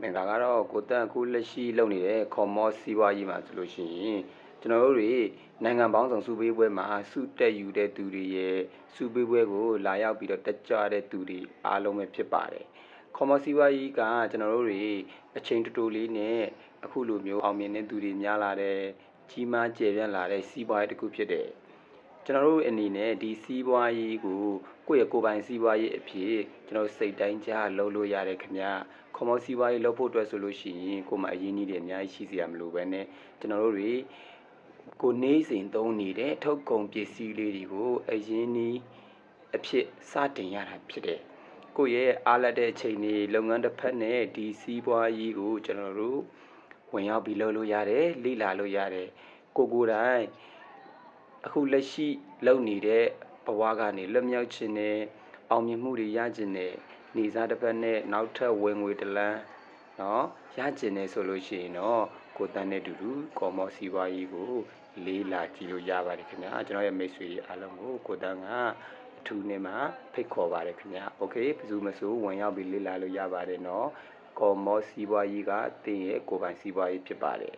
မင်္ဂလာကတော့ကိုတန့်အခုလက်ရှိလုပ်နေတဲ့ခေါ်မော့စီးပွားရေးမှာဆိုလို့ရှိရင်ကျွန်တော်တို့တွေနိုင်ငံပေါင်းစုံစုပေးပွဲမှာစုတက်ယူတဲ့သူတွေရဲ့စုပေးပွဲကိုလာရောက်ပြီးတော့တက်ကြတဲ့သူတွေအားလုံးပဲဖြစ်ပါတယ်ခေါ်မော့စီးပွားရေးကကျွန်တော်တို့တွေအချိန်တူတူလေးနဲ့အခုလိုမျိုးအောင်မြင်တဲ့သူတွေများလာတဲ့ကြီးမားကျယ်ပြန့်လာတဲ့စီးပွားရေးတစ်ခုဖြစ်တယ်ကျွန်တော်တို့အနေနဲ့ဒီစီးပွားရေးကိုကိုယ့်ရဲ့ကိုယ်ပိုင်စီးပွားရေးအဖြစ်ကျွန်တော်စိတ်တိုင်းကြလုပ်လို့ရတယ်ခင်ဗျာခေါ်မော့စီးပွားရေးလုပ်ဖို့အတွက်ဆိုလို့ရှိရင်ကိုယ်မှာအရင်းကြီးတွေအများကြီးရှိစရာမလိုပဲနဲ့ကျွန်တော်တို့တွေကိုနေစဉ်သုံးနေတဲ့ထုတ်ကုန်ပစ္စည်းလေးတွေကိုအရင်းကြီးအဖြစ်စတင်ရတာဖြစ်တယ်ကိုယ့်ရဲ့အားလက်တဲ့အချိန်တွေလုပ်ငန်းတစ်ဖက်နဲ့ဒီစီးပွားရေးကိုကျွန်တော်တို့ဝင်ရောက်ပြီးလုပ်လို့ရတယ်လေ့လာလို့ရတယ်ကိုယ်တိုင်အခုလက်ရှိလုပ်နေတဲ့ဘဝကနေလွတ်မြောက်ခြင်းနဲ့အောင်မြင်မှုတွေရခြင်းနဲ့နေစားတစ်ဖက်နဲ့နောက်ထပ်ဝင်ငွေတလန်းနော်ရခြင်းနဲ့ဆိုလို့ရှိရင်တော့ကိုတန်းနဲ့တူတူကော်မော့စီးပွားရေးကိုလေးလာကြည့်လို့ရပါတယ်ခင်ဗျာကျွန်တော်ရဲ့မိတ်ဆွေအားလုံးကိုကိုတန်းကအထူးနဲ့မှဖိတ်ခေါ်ပါတယ်ခင်ဗျာโอเคဘယ်သူမဆိုဝင်ရောက်ပြီးလေးလာလို့ရပါတယ်နော်ကော်မော့စီးပွားရေးကတင်းရဲ့ကိုယ်ပိုင်စီးပွားရေးဖြစ်ပါတယ်